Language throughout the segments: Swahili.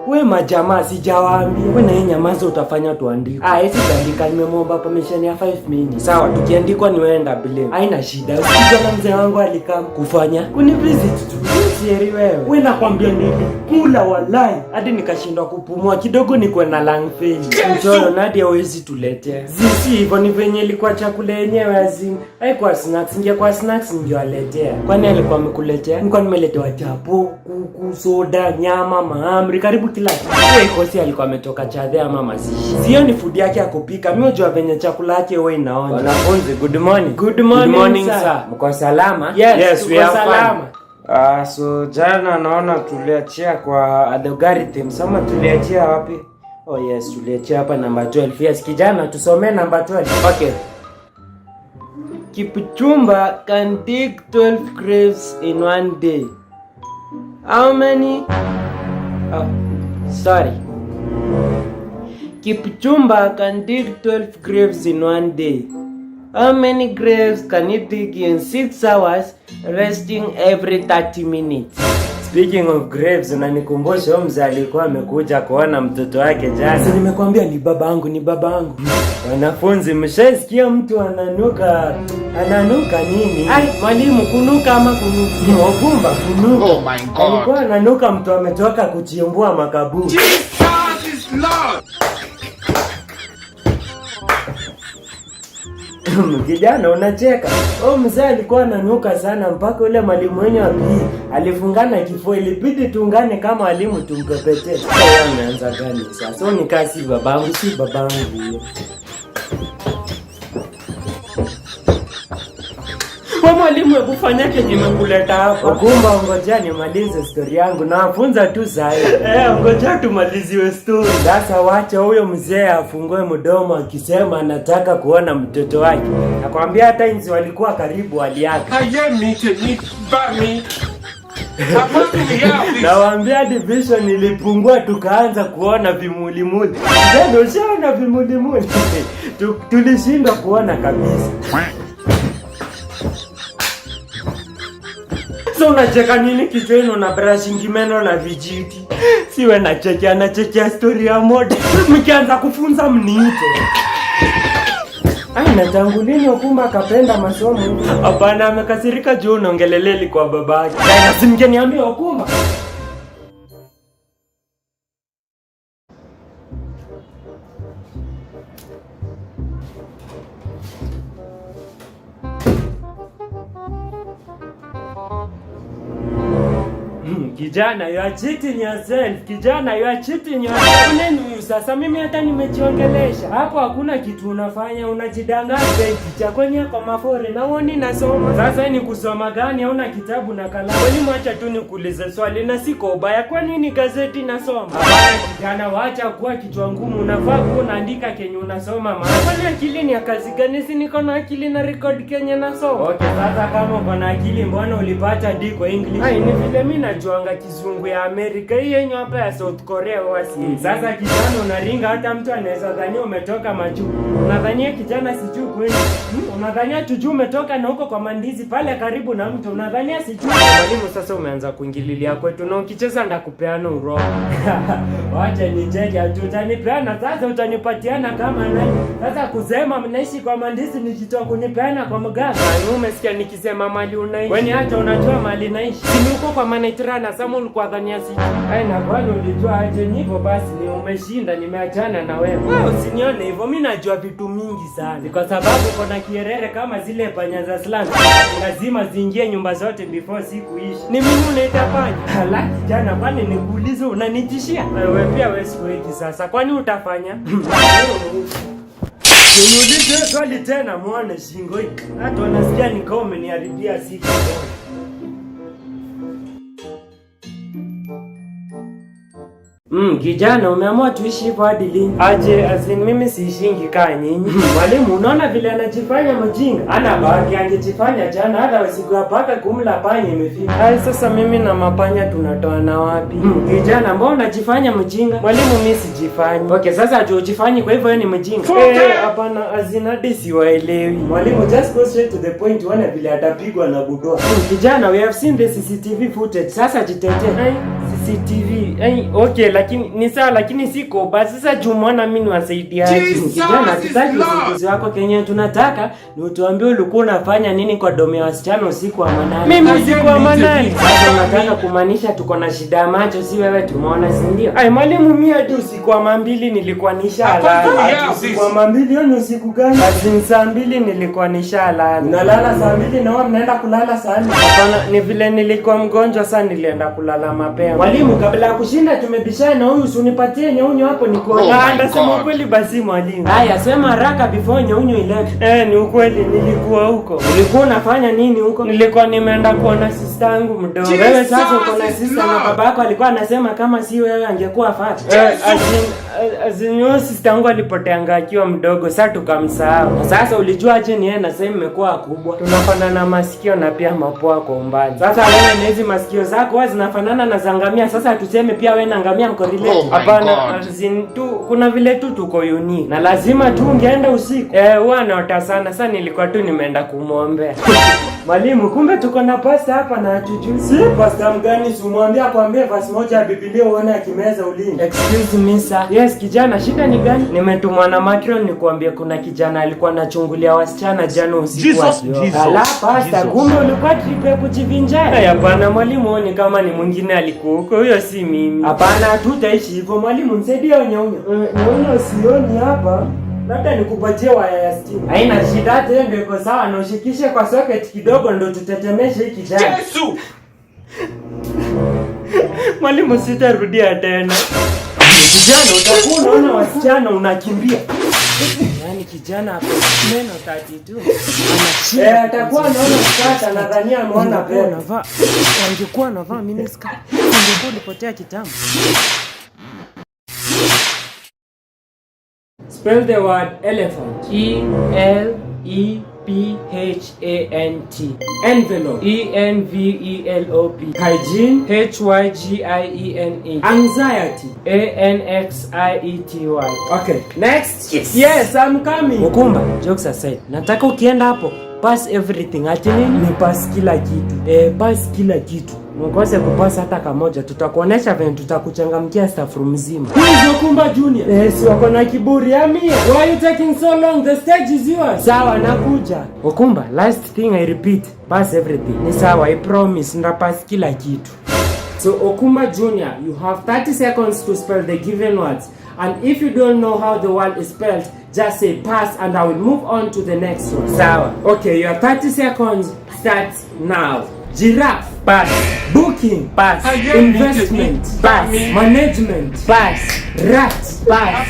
We majamaa sijawaambia. We na hii nyamaza utafanya tuandike. Hizi tuandika nimemwomba permission ya 5 minutes. Sawa, tukiandikwa ni wewe blame. Haina shida. Usikijana mzee wangu alikam kufanya kunivisit tu. Sieri wewe. We nakwambia nini? Kula wallahi. Hadi nikashindwa kupumua kidogo niko na lung failure. Mchoro Nadia hawezi tuletea. Sisi hivyo ni venye ilikuwa chakula yenyewe azim. Haikuwa snacks, ingekuwa snacks ndio aletea. Kwani alikuwa amekuletea? Nilikuwa nimeletewa chapo, kuku, soda, nyama, mahamri, karibu kila kitu. Yeye kosi alikuwa ametoka Chadhe ama mazishi. Sio ni food yake ya kupika. Mimi unajua venye chakula yake wewe inaona. Wanafunzi, good morning. Good morning sir. Mko salama? Yes, we are salama. So jana naona tuliachia kwa algorithm. Sama tuliachia wapi? Oh yes, tuliachia hapa number 12. Yes, kijana tusomee number 12. Okay. Kipchumba can dig 12 grapes in one day. How many? Oh, sorry. Kipchumba can dig 12 grapes in one day. How many grapes can he dig in 6 hours, resting every 30 minutes? Speaking of grapes, unanikumbusha mzee alikuwa amekuja kuona mtoto wake jana. Sasa nimekwambia ni babangu. Wanafunzi, mshaisikia mtu ananuka nini? Mwalimu, kunuka ama kunuka? Wagumba kunuka. Oh my God. Alikuwa ananuka mtu ametoka kuchimbua makaburi. Jesus is Lord. Kijana unacheka. Mzee alikuwa ananuka sana mpaka ule mwalimu wenye wa PE alifungana kifua, ilibidi tuungane kama walimu tumpepete. Yeye ameanza gani sasa? Ni kasi babangu hiyo. Kwa mwalimu hebu fanya kenye nimekuleta hapa. Kumbe ngoja nimalize story yangu na afunza tu sasa. Ngoja tumaliziwe story. Sasa wacha huyo mzee afungue mdomo akisema anataka kuona mtoto wake. Nakwambia hata inzi walikuwa karibu waliaka. Nawaambia division ilipungua tukaanza kuona vimulimuli. Ndio ushaona vimulimuli. Tulishindwa kuona kabisa. So unacheka nini kichwenu na brushing meno na vijiti? Siwe anachekea story ya moda. Mkianza kufunza mniite. Na tangu lini Okumba akapenda masomo? Hapana, amekasirika juu unaongeleleli kwa babake. Na simngeniambia Okumba. Kijana, you are cheating yourself. Kijana, you are cheating yourself. Nini huyu sasa? Mimi hata nimechiongelesha. Hapo hakuna kitu unafanya, unajidanganya cha kwenye kwa mafore na uoni nasoma. Sasa ni kusoma gani? Hauna kitabu na kalamu. Mwalimu acha tu nikuulize swali na siko ubaya. Kwa nini gazeti nasoma? Hapana kijana, waacha kuwa kichwa ngumu. Unafaa kuwa unaandika kenye unasoma maana. Kwani akili ni ya kazi gani? Si niko na akili na record kenye nasoma. Okay, sasa kama uko na akili mbona ulipata D kwa English? Ni vile mimi najuanga kizungu ya Amerika, hii yenye hapa ya South Korea wasi. Sasa kijana unaringa, hata mtu anaweza dhania umetoka majuu. Unadhania kijana sijui kweli? Unadhania tujuu umetoka na huko kwa mandizi pale karibu na mtu. Unadhania sijui. Mwalimu sasa umeanza kuingililia kwetu na ukicheza ndakupeana uroho. Wacha nicheke, utanipeana sasa, utanipatiana kama nani? Sasa kusema mnaishi kwa mandizi nikitoa kunipeana kwa mganga. Umesikia nikisema mali unaishi? Wewe hata unajua mali naishi. Si huko kwa Manetrana Samuel ulikuwa dhania siji. Na kwani ulijua aje hivyo? Basi ni umeshinda, nimeachana na wewe. Usinione hivyo, mimi najua vitu mingi sana. Kwa sababu kuna kierere kama zile panya za slum. Lazima ziingie nyumba zote before siku ishi. Ni mimi unaita panya? Hala kijana, kwani nikuulize unanitishia? Wewe pia wewe siweki sasa. Kwani utafanya? Niulize swali tena muone shingo hii. Hata unasikia nikao umeniharibia siku. Kijana umeamua tuishi hivyo hadi lini? Aje, mimi siishingi kaa nyinyi. Mwalimu unaona vile anajifanya mjinga? Ana bahati angejifanya jana hata usiku hapa kumla panya imefika. Sasa mimi na mapanya tunatoana wapi? Kijana mbona unajifanya mjinga? Mwalimu mimi sijifanyi. Okay, sasa ujifanye kwa hivyo wewe ni mjinga. Hapana, hadi siwaelewi. Mwalimu just go straight to the point, uone vile atapigwa na budoa. Kijana, we have seen the CCTV footage. Sasa jitetee. CCTV. Okay, lakini ni sawa, lakini siko basi. Sasa jumona mimi niwasaidia kijana, tutaki usingizi wako. Kenye tunataka ni utuambie ulikuwa unafanya nini kwa domo ya wasichana usiku wa manane. Mimi usiku wa manane? Sasa unataka kumaanisha tuko na shida ya macho, si wewe tumeona, si ndio? Mwalimu, mimi hadi usiku wa 2 nilikuwa nishalala. Usiku wa 2 hiyo ni usiku gani? Saa 2 nilikuwa nishalala. Unalala saa 2 na wewe mnaenda kulala saa 4? Hapana, ni vile nilikuwa mgonjwa sana, nilienda kulala mapema. Mwalimu, kabla ya kushinda tumebishana, huyu usinipatie nyaunyo hapo niko. Sema ukweli basi mwalimu. Haya, sema haraka before nyaunyo ilete. Ni ukweli nilikuwa huko. Ulikuwa unafanya nini huko? Nilikuwa nimeenda kuona sister yangu mdogo. Wewe sasa uko na sister na babako alikuwa anasema kama si wewe angekuwa fata. Azinyo sister yangu alipoteanga akiwa mdogo, sasa tukamsahau. Sasa ulijua aje ni yeye na sasa imekuwa kubwa. Tunafanana masikio na pia mapua kwa umbali. Sasa wewe na hizi masikio zako wazi zinafanana na zangamia. Sasa tuseme pia wewe na ngamia mko relate. Hapana, tu kuna vile tu tuko unique. Na lazima tu ungeenda usiku. Huwa anaota sana. Sasa nilikuwa tu nimeenda kumuombea. Mwalimu, kumbe tuko na pasta hapa na hatujui. Si pasta mgani? Simwambia kwambie verse moja ya Biblia uone akimeza ulimi. Excuse me sir. Yes kijana, shida ni gani? Nimetumwa na Macron nikwambie kuna kijana alikuwa anachungulia wasichana jana usiku. Ala pasta, kumbe ulikuwa trip ya kujivinjari. Hapana mwalimu, ni kama ni mwingine alikuwa huko, huyo si mimi. Hapana, tutaishi hivyo mwalimu, msaidie nyaunya. Nyaunya sioni hapa. Labda nikupatie waya ya stima. Haina shida, hata ndio iko sawa, na ushikishe kwa socket kidogo ndio tutetemeshe hiki kijana. Yesu! Mwalimu, sitarudia tena. Kijana, utakuwa unaona wasichana unakimbia. Yaani kijana hapo neno 32. Atakuwa anaona skata, nadhania ameona pena. Angekuwa anavaa mini skirt, angekuwa ulipotea kitambo. Spell the word elephant. E-L-E-P-H-A-N-T. Envelope. E-N-V-E-L-O-P. Hygiene. H-Y-G-I-E-N-E. Anxiety. A-N-X-I-E-T-Y. Okay. Next. Yes, I'm coming. Mukumba, jokes aside. Nataka ukienda hapo, pass everything. Ati nini? Ni pass kila kitu. Pass kila kitu. Mkose kupasa hata kamoja, tutakuonesha vile tutakuchangamkia staff room mzima. Hizo Kumba Junior. Si wako na kiburi Amia. Why are you taking so long? The stage is yours. Sawa, nakuja. Okumba, last thing I repeat, pass everything. Ni sawa, I promise, ndapass kila kitu. So Okumba Junior, you have 30 seconds to spell the given words. And if you don't know how the word is spelled, just say pass and I will move on to the next one. Sawa. Okay, your 30 seconds starts now. Giraffe, pass. Booking, pass. Investment, pass. Management, pass. Rat, pass.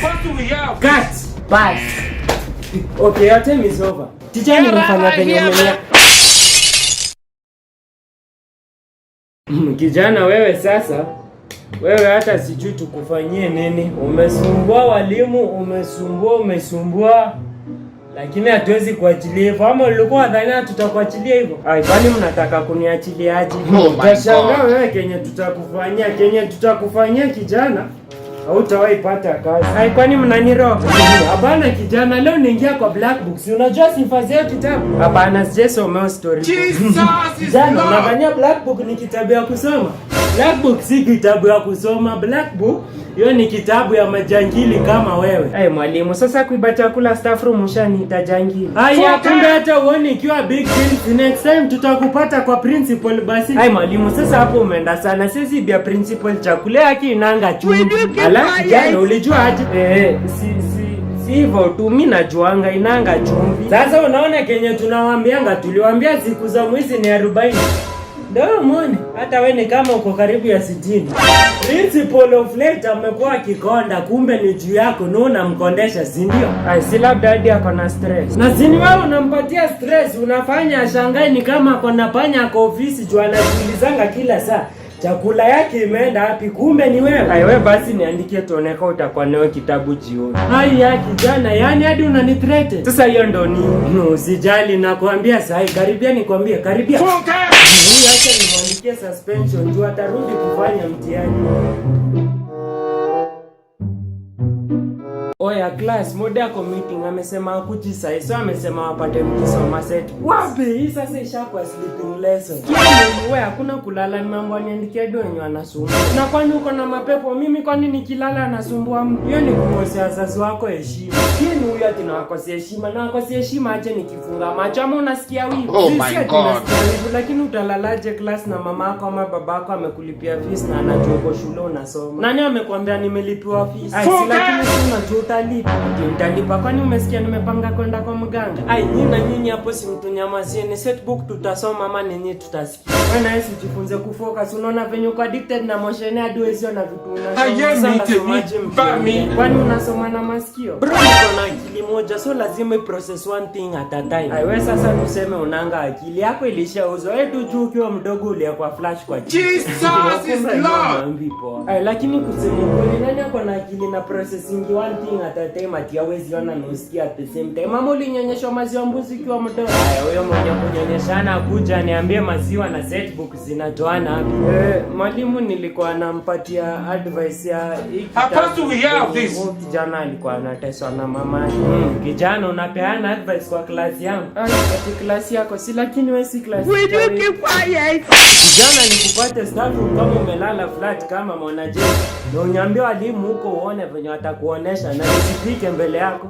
Cat, pass. Okay, your time is over. Teacher, nimefanya penye umelia. Kijana wewe sasa, wewe hata sijui tukufanyie nini. Umesumbua walimu, umesumbua. Lakini hatuwezi kuachilia hivyo. Ama ulikuwa unadhani tutakuachilia hivyo? Kwani mnataka kuniachiliaje? Utashangaa wewe kenye tutakufanyia kijana. Hautawahi pata kazi. Kwani mnaniroga? Hapana kijana, leo niingia kwa black book. Si unajua sifa za kitabu? Hapana, sijasoma story. Kijana, unadhania black book ni kitabu ya kusoma? Black book si kitabu ya kusoma. Black book hiyo ni kitabu ya majangili kama wewe. Mwalimu, sasa kuiba chakula staff room ushaniita jangili. Kumbe hata uone ikiwa big deal. Next time tutakupata kwa principal basi. Mwalimu, sasa hapo umeenda sana. Sisi bia principal chakula yake inanga chumvi. Alafu jana ulijua aje? Si hivyo tu, mimi najuanga inanga chumvi. Sasa unaona kenye tunawaambianga, tuliwaambia siku za mwezi ni 40. Ndio muone, hata wewe ni kama uko karibu ya 60. Principal of late amekuwa kikonda, kumbe ni juu yako na unamkondesha, si ndio? Si labda hadi ako na stress. Na si wewe unampatia stress, unafanya ashangae ni kama ako na panya kwa ofisi juu anajiulizanga kila saa. Chakula yake imeenda wapi? Kumbe ni wewe. Wewe basi niandikie tuoneka utakuwa nayo kitabu jioni. Ya kijana, yani hadi unanithreaten. Sasa hiyo ndo nini? Usijali nakwambia sasa, karibia nikwambie, karibia. Huyu acha nimwandikie suspension juu atarudi kufanya mtihani. Oya class, mode yako meeting amesema akuji sai. So amesema wapate mkisoma set. Wapi hii sasa ishakuwa sleeping lesson. Wewe hakuna kulala, ni mambo aniandikia do wenye wanasumbua. Na kwani uko na mapepo? Mimi kwani nikilala nasumbua mtu? Hiyo ni kumosea wazazi wako heshima. Ni huyu ati na wakosea heshima. Na wakosea heshima aje nikifunga macho ama unasikia wivu? Oh my God. Lakini utalalaje class na mama yako ama baba yako amekulipia fees na anajua uko shule unasoma? Nani amekwambia nimelipiwa fees? Ai, si lakini si unajua utalipa. Utalipa kwani umesikia nimepanga kwenda kwa mganga? Ai, nyinyi hapo si mtu nyamazie, ni setbook tutasoma ama nini tutasikia. Wewe na Yesu jifunze kufocus. Unaona venye uko addicted na motion hadi wewe sio na vitu unasoma. Kwani unasoma na masikio? Bro, uko na akili moja, so lazima process one thing at a time. Ai, wewe sasa tuseme unanga akili yako ilishauzwa. Wewe tu juu ukiwa mdogo uliakwa flash kwa Jesus is Lord. Ai, lakini kusema kweli nani ako na akili na processing one thing at a time ati hawezi ona na usikia at the same time? Mama ulinyonyeshwa maziwa mbuzi ukiwa mdogo. Ai, huyo mwenye kunyonyeshana akuja niambie maziwa na setbook zinatoana wapi? Mwalimu nilikuwa nampatia advice ya kijana alikuwa anateswa na mama. Kijana unapeana advice kwa class yangu. Ai, ati class yako si, lakini wewe si class. Will you keep quiet? Kijana nikupate staff kama umelala flat kama mwanajeshi. Na uniambie walimu huko uone venye watakuonesha na nisipike mbele yako.